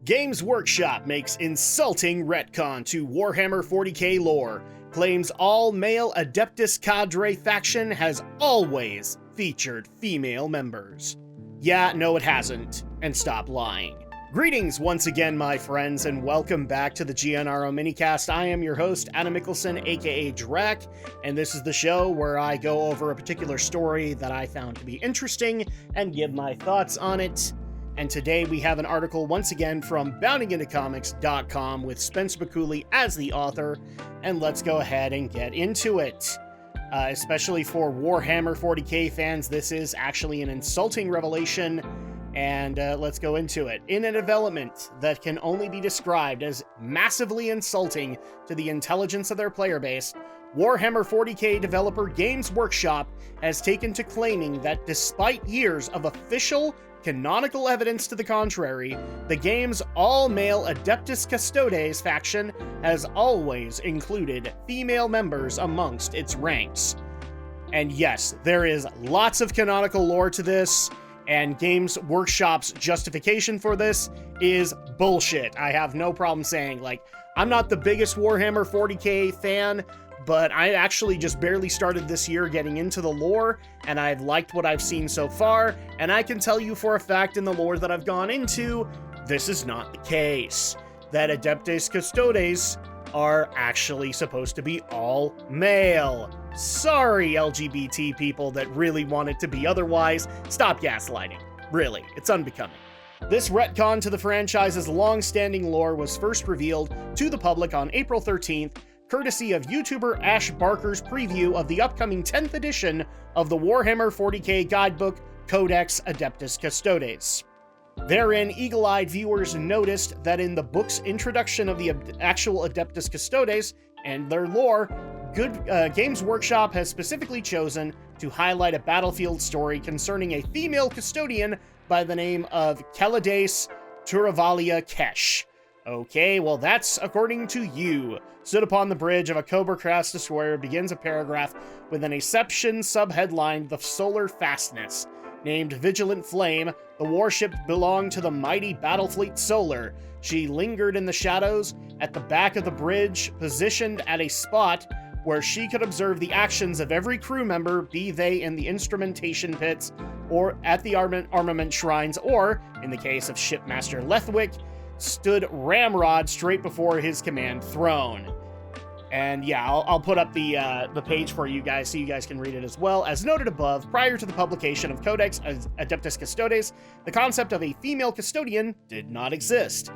Games Workshop makes insulting retcon to Warhammer 40K lore, claims all-male Adeptus cadre faction has always featured female members. Yeah, no it hasn't, and stop lying. Greetings once again, my friends, and welcome back to the GNRO Minicast. I am your host, Adam Mickelson, aka Drak, and this is the show where I go over a particular story that I found to be interesting and give my thoughts on it. And today we have an article once again from boundingintocomics.com with Spencer McCooley as the author, and let's go ahead and get into it. Especially for Warhammer 40K fans, this is actually an insulting revelation, and let's go into it. In a development that can only be described as massively insulting to the intelligence of their player base, Warhammer 40K developer Games Workshop has taken to claiming that despite years of official canonical evidence to the contrary, the game's all-male Adeptus Custodes faction has always included female members amongst its ranks. And yes, there is lots of canonical lore to this, and Games Workshop's justification for this is bullshit. I have no problem saying, I'm not the biggest Warhammer 40K fan, but I actually just barely started this year getting into the lore, and I've liked what I've seen so far, and I can tell you for a fact in the lore that I've gone into, this is not the case. That Adeptus Custodes are actually supposed to be all male. Sorry, LGBT people that really want it to be otherwise. Stop gaslighting. Really, it's unbecoming. This retcon to the franchise's long-standing lore was first revealed to the public on April 13th, courtesy of YouTuber Ash Barker's preview of the upcoming 10th edition of the Warhammer 40K guidebook Codex Adeptus Custodes. Therein, eagle-eyed viewers noticed that in the book's introduction of the actual Adeptus Custodes and their lore, Games Workshop has specifically chosen to highlight a battlefield story concerning a female custodian by the name of Kelades Turavalia Kesh. Okay, well that's according to you. Stood upon the bridge of a Cobra-class destroyer begins a paragraph with an exception subheadline, The Solar Fastness. Named Vigilant Flame, the warship belonged to the mighty Battlefleet Solar. She lingered in the shadows at the back of the bridge, positioned at a spot where she could observe the actions of every crew member, be they in the instrumentation pits or at the armament shrines, or, in the case of Shipmaster Lethwick, stood Ramrod straight before his command throne. And yeah, I'll put up the page for you guys so you guys can read it as well. As noted above, prior to the publication of Codex Adeptus Custodes, the concept of a female custodian did not exist.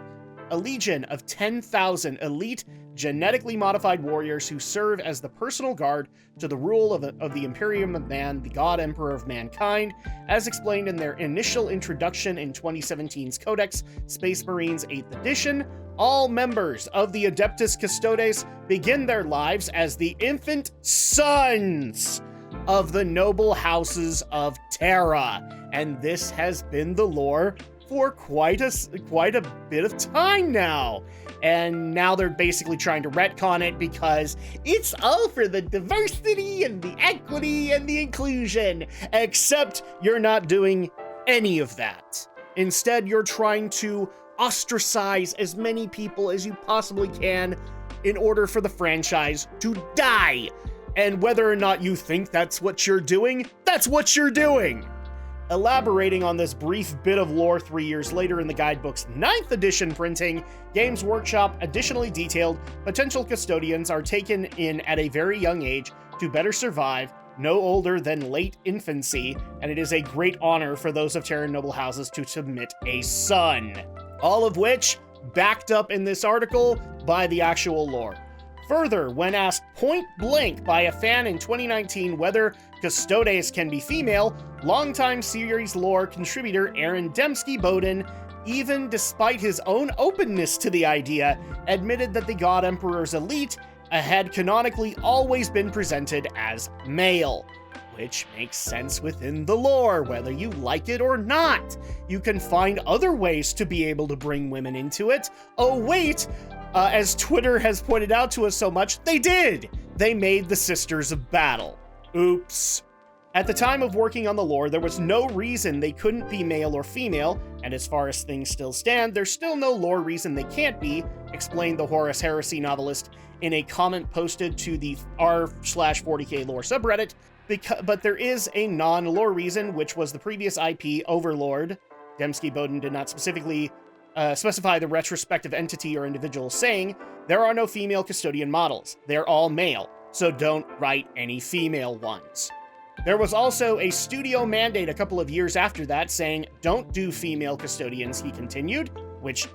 A legion of 10,000 elite, genetically modified warriors who serve as the personal guard to the rule of the Imperium of Man, the God Emperor of Mankind, as explained in their initial introduction in 2017's Codex Space Marines 8th edition. All members of the Adeptus Custodes begin their lives as the infant sons of the noble houses of Terra, and this has been the lore for quite a bit of time now. And now they're basically trying to retcon it because it's all for the diversity and the equity and the inclusion, except you're not doing any of that. Instead, you're trying to ostracize as many people as you possibly can in order for the franchise to die. And whether or not you think that's what you're doing, that's what you're doing. Elaborating on this brief bit of lore 3 years later in the guidebook's 9th edition printing, Games Workshop additionally detailed potential custodians are taken in at a very young age to better survive, no older than late infancy, and it is a great honor for those of Terran noble houses to submit a son. All of which backed up in this article by the actual lore. Further, when asked point blank by a fan in 2019 whether Custodes can be female, longtime series lore contributor Aaron Dembski-Bowden, even despite his own openness to the idea, admitted that the God Emperor's elite had canonically always been presented as male. Which makes sense within the lore, whether you like it or not. You can find other ways to be able to bring women into it. Oh wait, as Twitter has pointed out to us so much, they did! They made the Sisters of Battle. Oops. At the time of working on the lore, there was no reason they couldn't be male or female, and as far as things still stand, there's still no lore reason they can't be, explained the Horus Heresy novelist in a comment posted to the r/40k lore subreddit, but there is a non-lore reason, which was the previous IP, Overlord. Dembski Bowden did not specifically specify the retrospective entity or individual, saying, there are no female custodian models. They're all male, so don't write any female ones. There was also a studio mandate a couple of years after that saying, don't do female custodians, he continued, which,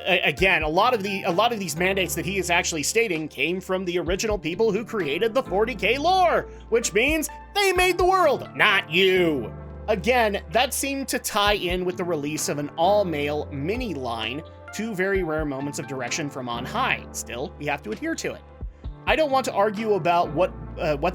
again, a lot of these mandates that he is actually stating came from the original people who created the 40k lore, which means they made the world, not you. Again, that seemed to tie in with the release of an all-male mini line, two very rare moments of direction from on high. Still, we have to adhere to it. I don't want to argue about what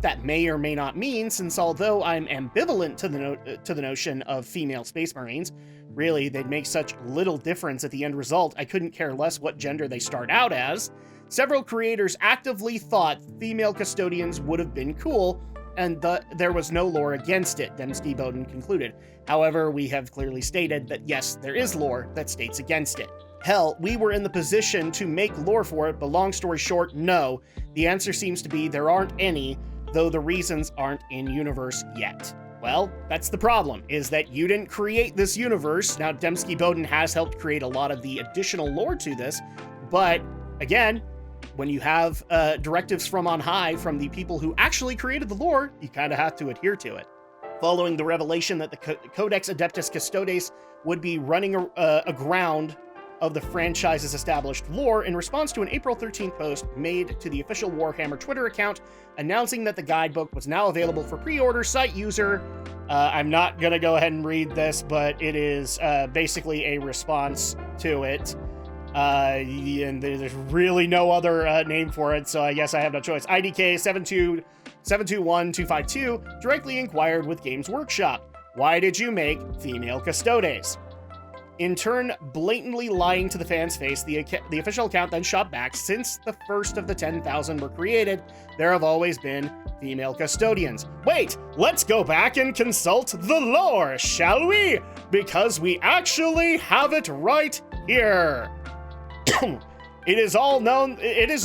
that may or may not mean, since although I'm ambivalent to the notion of female Space Marines, really, they'd make such little difference at the end result, I couldn't care less what gender they start out as. Several creators actively thought female custodians would have been cool, and there was no lore against it, Dembski Bowden concluded. However, we have clearly stated that yes, there is lore that states against it. Hell, we were in the position to make lore for it, but long story short, no. The answer seems to be there aren't any, though the reasons aren't in universe yet. Well, that's the problem, is that you didn't create this universe. Now, Dembski Bowden has helped create a lot of the additional lore to this, but again, when you have directives from on high from the people who actually created the lore, you kind of have to adhere to it. Following the revelation that the Codex Adeptus Custodes would be running aground of the franchise's established lore, in response to an April 13th post made to the official Warhammer Twitter account announcing that the guidebook was now available for pre-order, site user, I'm not gonna go ahead and read this, but it is basically a response to it. And there's really no other name for it, so I guess I have no choice. IDK 721252 directly inquired with Games Workshop, why did you make female Custodes? In turn, blatantly lying to the fans' face, the official account then shot back, since the first of the 10,000 were created, there have always been female custodians. Wait, let's go back and consult the lore, shall we? Because we actually have it right here. It is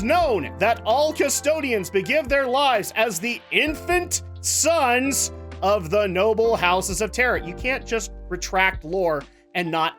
known that all custodians begive their lives as the infant sons of the noble houses of Terra. You can't just retract lore and not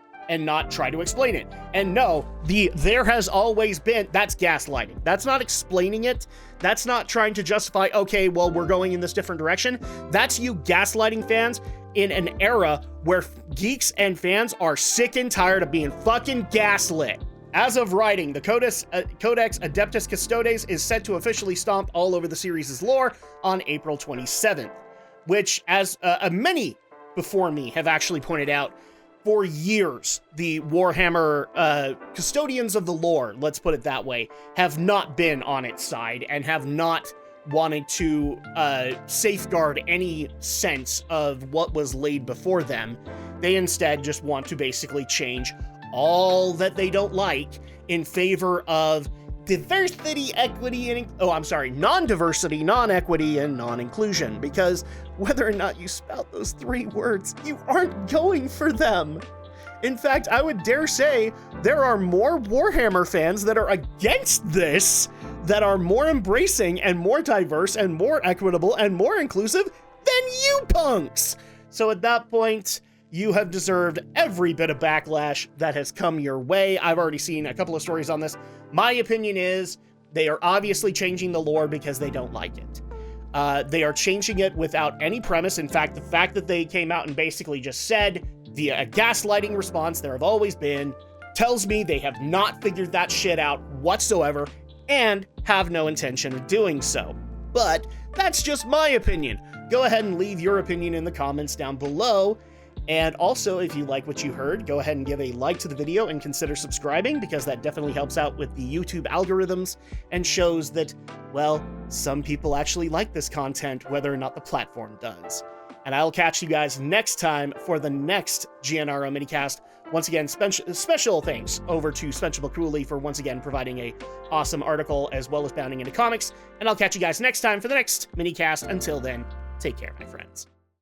try to explain it. And no, there has always been, that's gaslighting. That's not explaining it. That's not trying to justify, okay, well, we're going in this different direction. That's you gaslighting fans in an era where geeks and fans are sick and tired of being fucking gaslit. As of writing, the Codex Adeptus Custodes is set to officially stomp all over the series' lore on April 27th, which, as many before me have actually pointed out, for years, the Warhammer custodians of the lore, let's put it that way, have not been on its side and have not wanted to safeguard any sense of what was laid before them. They instead just want to basically change all that they don't like in favor of diversity, equity, and non-diversity, non-equity, and non-inclusion, because whether or not you spout those three words, you aren't going for them. In fact, I would dare say there are more Warhammer fans that are against this, that are more embracing and more diverse and more equitable and more inclusive than you punks. So at that point, you have deserved every bit of backlash that has come your way. I've already seen a couple of stories on this. My opinion is they are obviously changing the lore because they don't like it. They are changing it without any premise. In fact, the fact that they came out and basically just said via a gaslighting response, there have always been, tells me they have not figured that shit out whatsoever and have no intention of doing so. But that's just my opinion. Go ahead and leave your opinion in the comments down below. And also, if you like what you heard, go ahead and give a like to the video and consider subscribing, because that definitely helps out with the YouTube algorithms and shows that, well, some people actually like this content, whether or not the platform does. And I'll catch you guys next time for the next GNRO Minicast. Once again, special thanks over to Spencer McCooley for once again providing a awesome article as well as bounding into comics. And I'll catch you guys next time for the next Minicast. Until then, take care, my friends.